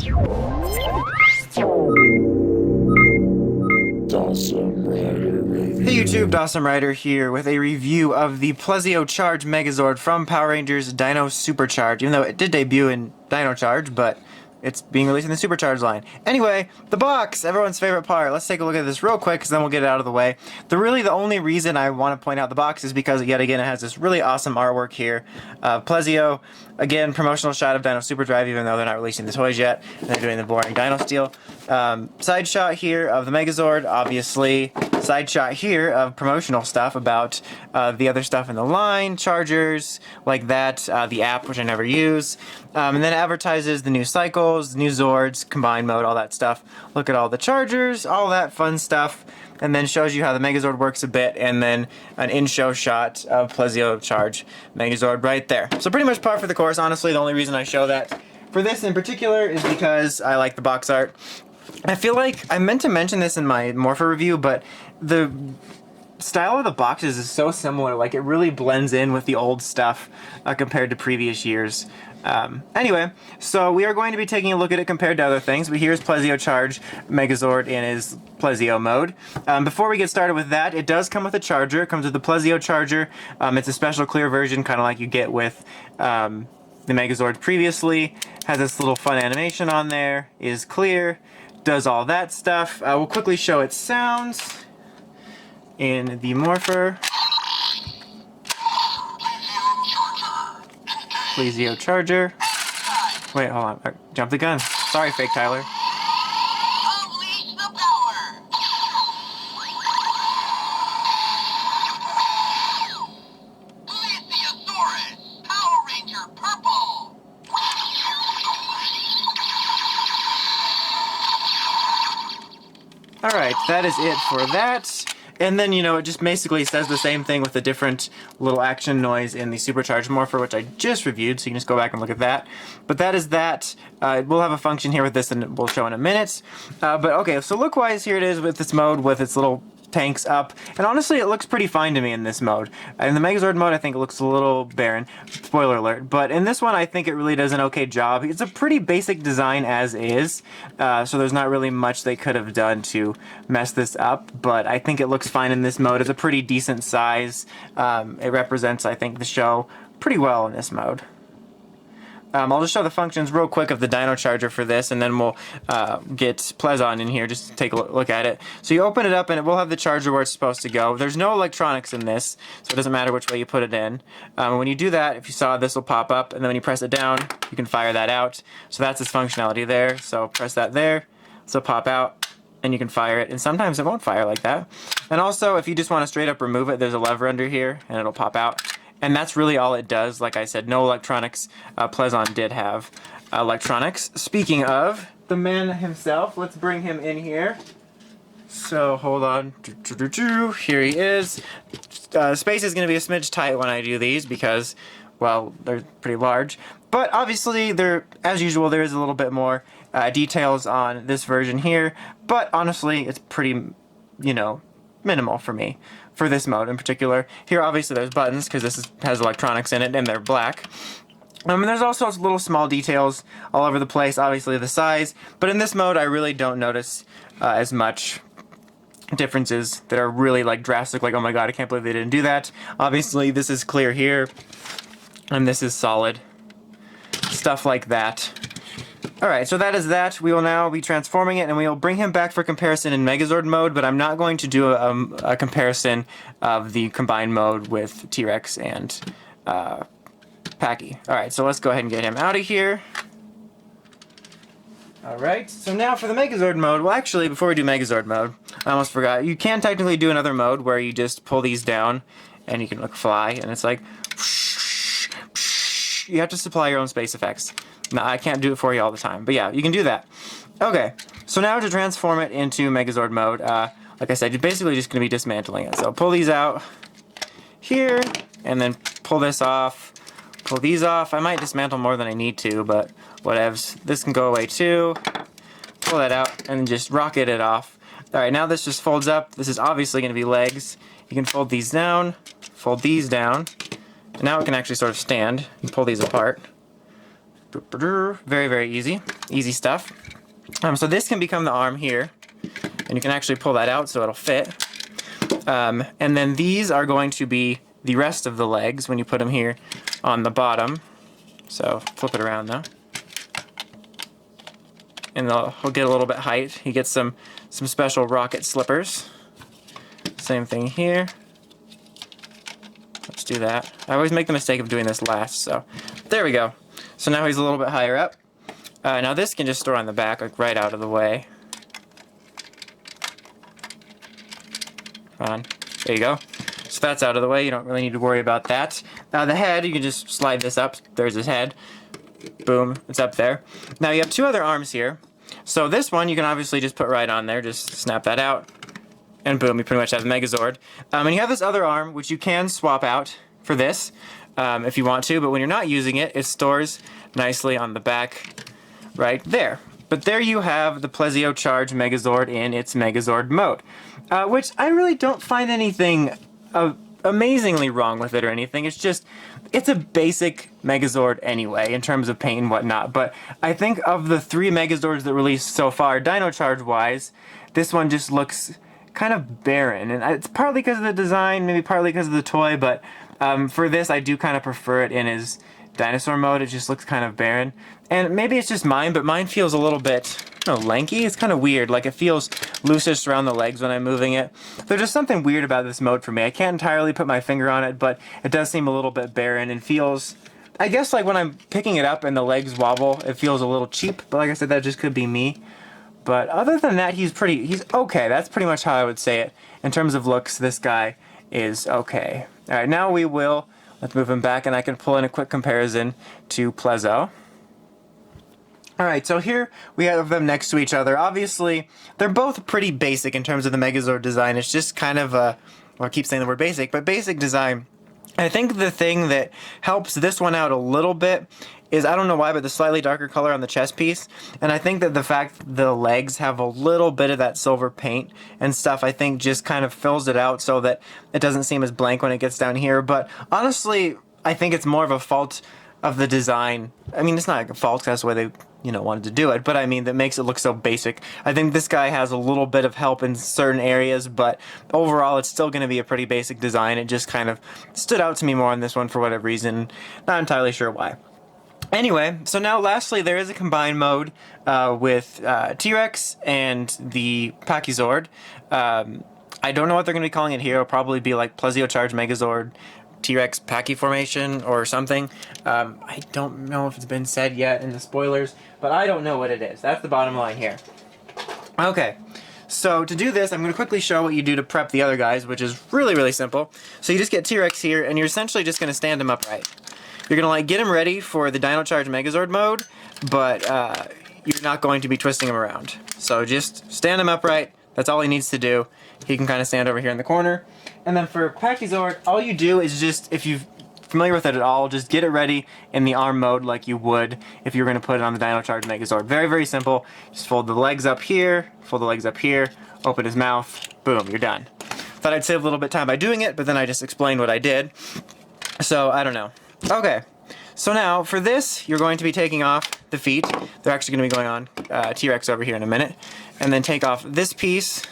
Hey YouTube, Dawson Rider here with a review of the Plesio Charge Megazord from Power Rangers Dino Supercharge, even though it did debut in Dino Charge, but it's being released in the Supercharge line. Anyway, the box, everyone's favorite part. Let's take a look at this real quick, because then we'll get it out of the way. The only reason I want to point out the box is because, yet again, it has this really awesome artwork here. Plesio, again, promotional shot of Dino Superdrive, even though they're not releasing the toys yet. They're doing the boring Dino Steel. Side shot here of the Megazord, obviously. Side shot here of promotional stuff about the other stuff in the line, chargers, like that, the app, which I never use. And then it advertises the new cycles, new Zords, combined mode, all that stuff. Look at all the chargers, all that fun stuff. And then shows you how the Megazord works a bit, and then an in-show shot of Plesio Charge Megazord right there. So pretty much par for the course. Honestly, the only reason I show that for this in particular is because I like the box art. I feel like I meant to mention this in my Morpher review, but the style of the boxes is so similar. Like, it really blends in with the old stuff compared to previous years. Anyway, so we are going to be taking a look at it compared to other things, but here's Plesio Charge Megazord in his Plesio mode. Before we get started with that, it does come with a charger. It comes with the Plesio Charger. It's a special clear version, kind of like you get with the Megazord previously. Has this little fun animation on there, is clear, does all that stuff. We'll quickly show its sounds in the Morpher. Plesio Charger. Wait, hold on. Jump the gun. Sorry, Fake Tyler. Unleash the power. Plesiosaurus, Power Ranger Purple. Alright, that is it for that. And then, you know, it just basically says the same thing with a different little action noise in the Supercharged Morpher, which I just reviewed, so you can just go back and look at that. But that is that. We'll have a function here with this, and we'll show in a minute. But okay, so look-wise, here it is with this mode, with its little tanks up. And honestly, it looks pretty fine to me in this mode. In the Megazord mode, I think it looks a little barren. Spoiler alert. But in this one, I think it really does an okay job. It's a pretty basic design as is, so there's not really much they could have done to mess this up. But I think it looks fine in this mode. It's a pretty decent size. It represents, I think, the show pretty well in this mode. I'll just show the functions real quick of the Dino Charger for this, and then we'll get Plezuon in here just to take a look at it. So you open it up, and it will have the charger where it's supposed to go. There's no electronics in this, so it doesn't matter which way you put it in. When you do that, if you saw, this will pop up, and then when you press it down, you can fire that out. So that's its functionality there. So press that there, so pop out, and you can fire it. And sometimes it won't fire like that. And also, if you just want to straight up remove it, there's a lever under here, and it'll pop out. And that's really all it does. Like I said, no electronics. Plezuon did have electronics. Speaking of the man himself, let's bring him in here. So, hold on. Here he is. Space is going to be a smidge tight when I do these because, well, they're pretty large. But obviously, as usual, there is a little bit more details on this version here. But honestly, it's pretty, you know, minimal for me. For this mode in particular. Here obviously there's buttons because this has electronics in it, and they're black. And there's also little small details all over the place, obviously the size, but in this mode I really don't notice as much differences that are really like drastic, like oh my god, I can't believe they didn't do that. Obviously this is clear here, and this is solid. Stuff like that. Alright, so that is that. We will now be transforming it, and we will bring him back for comparison in Megazord mode, but I'm not going to do a comparison of the combined mode with T-rex and Pachy. Alright, so let's go ahead and get him out of here. Alright, so now for the Megazord mode. Well, actually, before we do Megazord mode, I almost forgot. You can technically do another mode where you just pull these down, and you can like fly, and it's like... You have to supply your own space effects. No, I can't do it for you all the time, but yeah, you can do that. Okay, so now to transform it into Megazord mode, like I said, you're basically just going to be dismantling it. So pull these out here, and then pull this off, pull these off. I might dismantle more than I need to, but whatevs. This can go away too. Pull that out, and then just rocket it off. Alright, now this just folds up. This is obviously going to be legs. You can fold these down, and now it can actually sort of stand. You pull these apart. Very, very easy. Easy stuff. So this can become the arm here, and you can actually pull that out so it'll fit. And then these are going to be the rest of the legs when you put them here on the bottom. So flip it around though. And he'll get a little bit height. He gets some special rocket slippers. Same thing here. Let's do that. I always make the mistake of doing this last, so there we go. So now he's a little bit higher up. Now this can just store on the back, like right out of the way. Come on, there you go. So that's out of the way, you don't really need to worry about that. Now the head, you can just slide this up. There's his head. Boom, it's up there. Now you have two other arms here. So this one you can obviously just put right on there, just snap that out. And boom, you pretty much have the Megazord. And you have this other arm, which you can swap out for this if you want to, but when you're not using it, it stores nicely on the back right there. But there you have the Plesio Charge Megazord in its Megazord mode, which I really don't find anything amazingly wrong with it or anything. It's just, it's a basic Megazord anyway in terms of paint and whatnot, but I think of the 3 Megazords that released so far, Dino Charge wise, this one just looks kind of barren, and it's partly because of the design, maybe partly because of the toy, but for this I do kind of prefer it in his dinosaur mode. It just looks kind of barren, and maybe it's just mine, but mine feels a little bit, I don't know, lanky. It's kind of weird, like it feels loosest around the legs when I'm moving it. There's just something weird about this mode for me. I can't entirely put my finger on it, but it does seem a little bit barren and feels, I guess, like when I'm picking it up and the legs wobble, it feels a little cheap, but like I said, that just could be me. But other than that, he's okay. That's pretty much how I would say it. In terms of looks, this guy is okay. Alright, now let's move him back and I can pull in a quick comparison to Plezo. Alright, so here we have them next to each other. Obviously, they're both pretty basic in terms of the Megazord design. It's just kind of well, I keep saying the word basic, but basic design. I think the thing that helps this one out a little bit is, I don't know why, but the slightly darker color on the chest piece, and I think that the fact that the legs have a little bit of that silver paint and stuff, I think just kind of fills it out so that it doesn't seem as blank when it gets down here. But honestly, I think it's more of a fault of the design. I mean, it's not like a fault, 'cause that's the way they, wanted to do it, but I mean, that makes it look so basic. I think this guy has a little bit of help in certain areas, but overall it's still going to be a pretty basic design. It just kind of stood out to me more on this one for whatever reason. Not entirely sure why. Anyway, so now lastly, there is a combined mode with T-rex and the Pachy Zord. I don't know what they're going to be calling it here. It'll probably be like Plesio Charge Megazord T-rex Pachy formation or something. I don't know if it's been said yet in the spoilers, but I don't know what it is. That's the bottom line here. Okay, so to do this, I'm going to quickly show what you do to prep the other guys, which is really, really simple. So you just get T-rex here, and you're essentially just going to stand him upright. You're going to get him ready for the Dino Charge Megazord mode, but you're not going to be twisting him around. So just stand him upright. That's all he needs to do. He can kind of stand over here in the corner. And then for Pachy Zord, all you do is just, if you're familiar with it at all, just get it ready in the arm mode like you would if you were going to put it on the Dino Charge Megazord. Very, very simple. Just fold the legs up here, open his mouth, boom, you're done. Thought I'd save a little bit of time by doing it, but then I just explained what I did. So, I don't know. Okay, so now for this, you're going to be taking off the feet. They're actually going to be going on T-rex over here in a minute. And then take off this piece.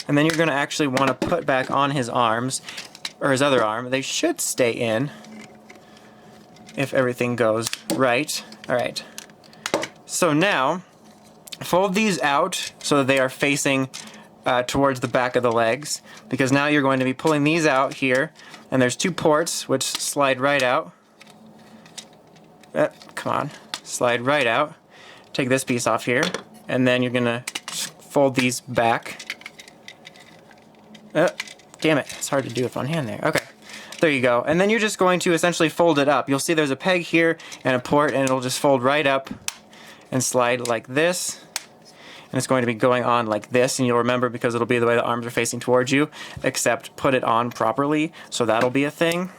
And then you're going to actually want to put back on his arms, or his other arm. They should stay in if everything goes right. Alright. So now, fold these out so that they are facing towards the back of the legs, because now you're going to be pulling these out here, and there's 2 ports which slide right out. Come on, slide right out. Take this piece off here, and then you're gonna fold these back. Damn it, it's hard to do with one hand there. Okay, there you go. And then you're just going to essentially fold it up. You'll see there's a peg here and a port, and it'll just fold right up and slide like this. And it's going to be going on like this, and you'll remember because it'll be the way the arms are facing towards you, except put it on properly, so that'll be a thing.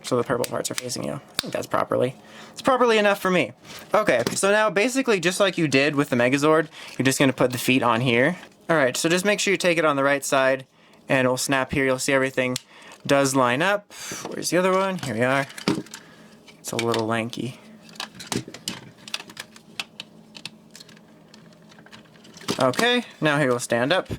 So the purple parts are facing you. I think that's properly. It's properly enough for me. Okay, so now basically just like you did with the Megazord, you're just going to put the feet on here. Alright, so just make sure you take it on the right side, and it'll snap here. You'll see everything does line up. Where's the other one? Here we are. It's a little lanky. Okay, now he will stand up.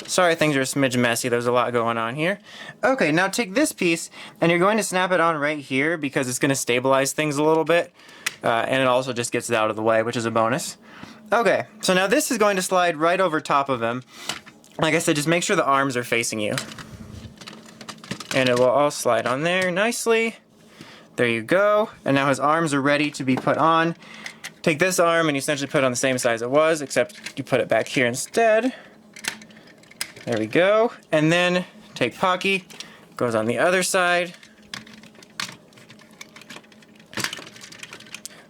Sorry, things are a smidge messy. There's a lot going on here. Okay, now take this piece, and you're going to snap it on right here because it's going to stabilize things a little bit. And it also just gets it out of the way, which is a bonus. Okay, so now this is going to slide right over top of him. Like I said, just make sure the arms are facing you. And it will all slide on there nicely. There you go. And now his arms are ready to be put on. Take this arm and you essentially put it on the same size it was, except you put it back here instead. There we go. And then take Pachy, goes on the other side.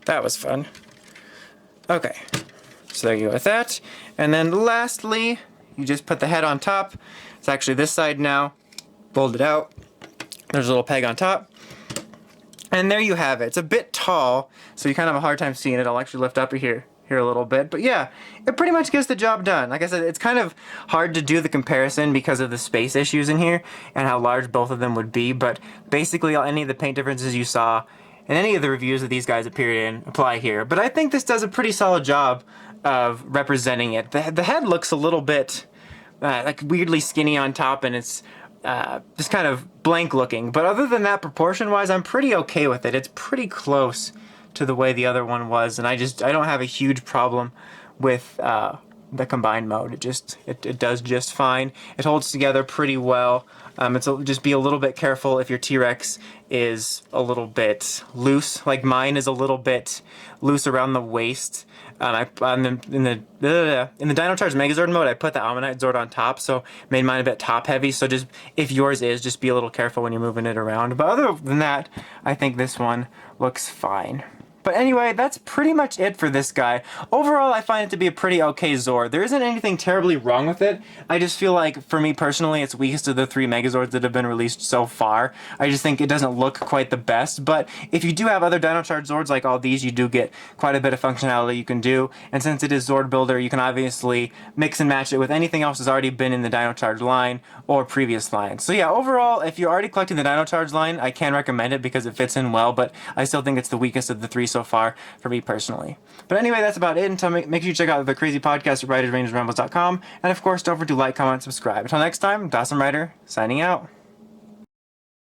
That was fun. Okay, so there you go with that. And then lastly, you just put the head on top. It's actually this side now. Fold it out. There's a little peg on top. And there you have it. It's a bit tall, so you kind of have a hard time seeing it. I'll actually lift up here a little bit. But yeah, it pretty much gets the job done. Like I said, it's kind of hard to do the comparison because of the space issues in here and how large both of them would be. But basically, any of the paint differences you saw in any of the reviews that these guys appeared in apply here. But I think this does a pretty solid job of representing it. The head looks a little bit like weirdly skinny on top, and it's just kind of blank looking. But other than that, proportion-wise, I'm pretty okay with it. It's pretty close to the way the other one was, and I don't have a huge problem with the combined mode. It does just fine. It holds together pretty well. Just be a little bit careful if your T-Rex is a little bit loose, like mine is a little bit loose around the waist. In the Dino Charge Megazord mode, I put the Ammonite Zord on top, so made mine a bit top heavy. So just if yours is, just be a little careful when you're moving it around. But other than that, I think this one looks fine. But anyway, that's pretty much it for this guy. Overall, I find it to be a pretty okay Zord. There isn't anything terribly wrong with it. I just feel like, for me personally, it's weakest of the 3 Megazords that have been released so far. I just think it doesn't look quite the best. But if you do have other Dino Charge Zords like all these, you do get quite a bit of functionality you can do. And since it is Zord Builder, you can obviously mix and match it with anything else that's already been in the Dino Charge line or previous lines. So yeah, overall, if you're already collecting the Dino Charge line, I can recommend it because it fits in well, but I still think it's the weakest of the 3 so far for me personally. But anyway, that's about it. Until make sure you check out the crazy podcast at writersrangersrambles.com, and of course, don't forget to like, comment, subscribe. Until next time, Dawson Ryder signing out.